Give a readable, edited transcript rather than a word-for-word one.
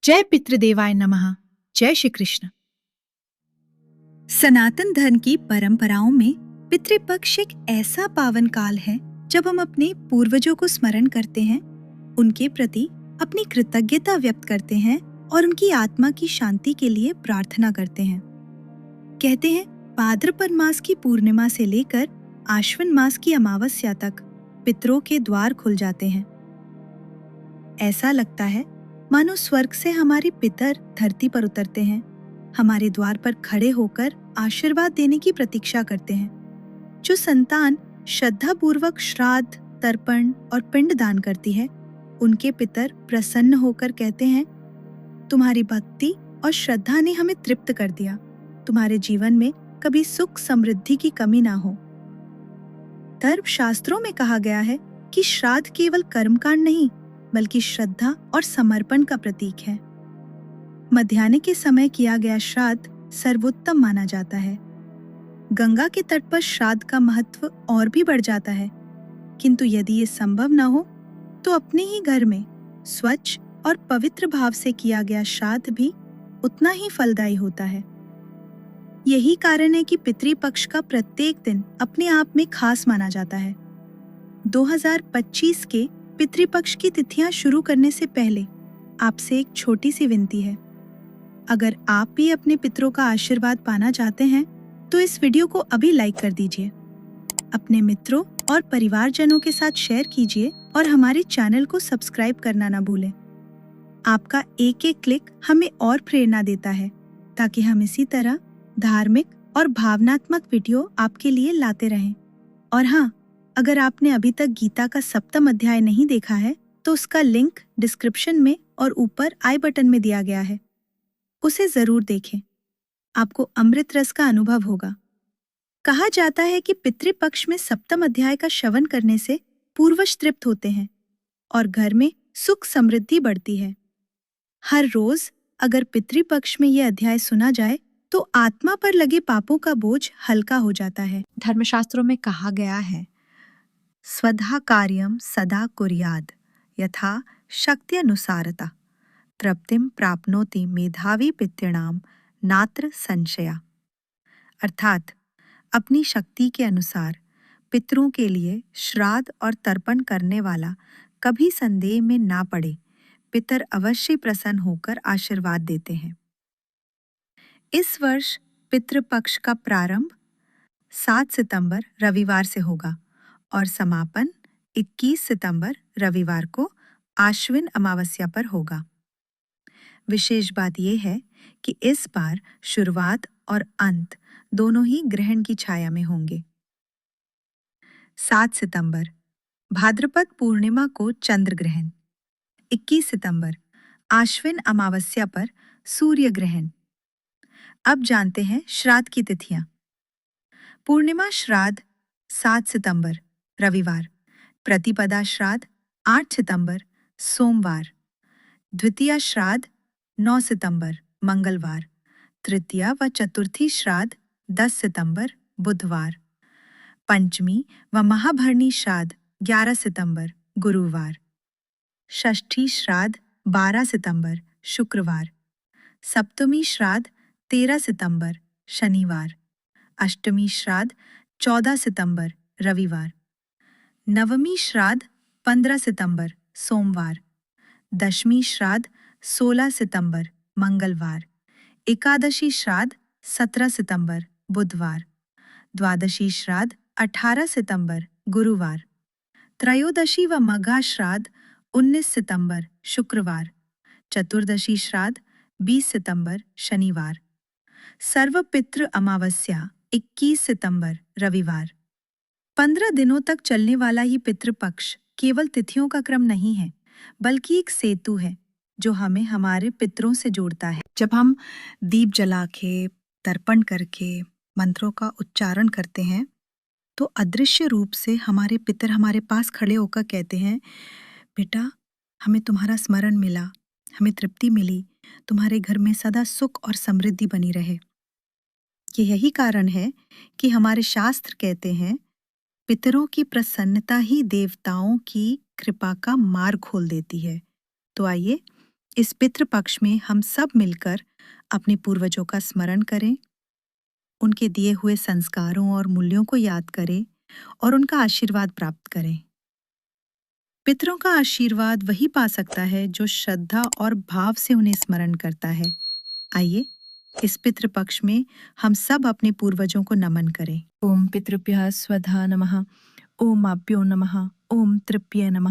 जय पितृदेवाय नमः। जय श्री कृष्ण। सनातन धर्म की परंपराओं में पितृपक्ष एक ऐसा पावन काल है जब हम अपने पूर्वजों को स्मरण करते हैं, उनके प्रति अपनी कृतज्ञता व्यक्त करते हैं और उनकी आत्मा की शांति के लिए प्रार्थना करते हैं। कहते हैं भाद्रपद मास की पूर्णिमा से लेकर आश्विन मास की अमावस्या तक पितरों के द्वार खुल जाते हैं। ऐसा लगता है मानो स्वर्ग से हमारे पितर धरती पर उतरते हैं, हमारे द्वार पर खड़े होकर आशीर्वाद देने की प्रतीक्षा करते हैं। जो संतान श्रद्धापूर्वक श्राद्ध, तर्पण और पिंड दान करती है, उनके पितर प्रसन्न होकर कहते हैं, तुम्हारी भक्ति और श्रद्धा ने हमें तृप्त कर दिया। तुम्हारे जीवन में कभी सुख समृद्धि की कमी ना हो। धर्म शास्त्रों में कहा गया है कि श्राद्ध केवल कर्मकांड नहीं बल्कि श्रद्धा और समर्पण का प्रतीक है। मध्याह्न के समय किया गया श्राद्ध सर्वोत्तम माना जाता है। गंगा के तट पर श्राद्ध का महत्व और भी बढ़ जाता है, किंतु यदि ये संभव न हो तो अपने ही घर में स्वच्छ और पवित्र भाव से किया गया श्राद्ध भी उतना ही फलदायी होता है। यही कारण है कि पितृपक्ष का प्रत्येक दिन अपने आप में खास माना जाता है। 2025 के पितृपक्ष की तिथियां शुरू करने से पहले आपसे एक छोटी सी विनती है। अगर आप भी अपने पितरों का आशीर्वाद पाना चाहते हैं तो इस वीडियो को अभी लाइक कर दीजिए, अपने मित्रों और परिवारजनों के साथ शेयर कीजिए और हमारे चैनल को सब्सक्राइब करना ना भूलें। आपका एक एक क्लिक हमें और प्रेरणा देता है ताकि हम इसी तरह धार्मिक और भावनात्मक वीडियो आपके लिए लाते रहें। और हाँ, अगर आपने अभी तक गीता का 7वां अध्याय नहीं देखा है तो उसका लिंक डिस्क्रिप्शन में और ऊपर आई बटन में दिया गया है, उसे जरूर देखें। आपको अमृत रस का अनुभव होगा। कहा जाता है कि पितृपक्ष में 7वां अध्याय का श्रवण करने से पूर्वज तृप्त होते हैं और घर में सुख समृद्धि बढ़ती है। हर रोज अगर पितृपक्ष में यह अध्याय सुना जाए तो आत्मा पर लगे पापों का बोझ हल्का हो जाता है। धर्मशास्त्रों में कहा गया है, स्वधा कार्यम सदा कुर्याद यथा शक्त्यनुसारता तृप्तिम प्राप्नोति मेधावी पितॄणाम नात्र संशया। अर्थात अपनी शक्ति के अनुसार पितरों के लिए श्राद्ध और तर्पण करने वाला कभी संदेह में ना पड़े, पितर अवश्य प्रसन्न होकर आशीर्वाद देते हैं। इस वर्ष पितृपक्ष का प्रारंभ 7 सितंबर रविवार से होगा और समापन 21 सितंबर रविवार को आश्विन अमावस्या पर होगा। विशेष बात यह है कि इस बार शुरुआत और अंत दोनों ही ग्रहण की छाया में होंगे। 7 सितंबर भाद्रपद पूर्णिमा को चंद्र ग्रहण, 21 सितंबर आश्विन अमावस्या पर सूर्य ग्रहण। अब जानते हैं श्राद्ध की तिथियां। पूर्णिमा श्राद्ध 7 सितंबर रविवार, प्रतिपदा श्राद्ध 8 सितंबर सोमवार, द्वितीया श्राद्ध 9 सितंबर मंगलवार, तृतीया व चतुर्थी श्राद्ध 10 सितंबर बुधवार, पंचमी व महाभरणी श्राद्ध 11 सितंबर गुरुवार, षष्ठी श्राद्ध 12 सितंबर शुक्रवार, सप्तमी श्राद्ध 13 सितंबर शनिवार, अष्टमी श्राद्ध 14 सितंबर रविवार, नवमी श्राद्ध 15 सितंबर सोमवार, दशमी श्राद्ध 16 सितंबर मंगलवार, एकादशी श्राद्ध 17 सितंबर बुधवार, द्वादशी श्राद्ध 18 सितंबर गुरुवार, त्रयोदशी व मघा श्राद्ध 19 सितंबर शुक्रवार, चतुर्दशी श्राद्ध 20 सितंबर शनिवार, सर्वपितृ अमावस्या 21 सितंबर रविवार। 15 दिनों तक चलने वाला ये पितृपक्ष केवल तिथियों का क्रम नहीं है, बल्कि एक सेतु है जो हमें हमारे पितरों से जोड़ता है। जब हम दीप जला के, तर्पण करके मंत्रों का उच्चारण करते हैं तो अदृश्य रूप से हमारे पितर हमारे पास खड़े होकर कहते हैं, बेटा हमें तुम्हारा स्मरण मिला, हमें तृप्ति मिली, तुम्हारे घर में सदा सुख और समृद्धि बनी रहे। यही कारण है कि हमारे शास्त्र कहते हैं, पितरों की प्रसन्नता ही देवताओं की कृपा का मार्ग खोल देती है। तो आइए इस पितृपक्ष में हम सब मिलकर अपने पूर्वजों का स्मरण करें, उनके दिए हुए संस्कारों और मूल्यों को याद करें और उनका आशीर्वाद प्राप्त करें। पितरों का आशीर्वाद वही पा सकता है जो श्रद्धा और भाव से उन्हें स्मरण करता है। आइए इस पितृपक्ष में हम सब अपने पूर्वजों को नमन करें। ओम पितृभ्यः स्वधा नमः। ओम आभ्यो नमः। ओम तृप्ये नमः।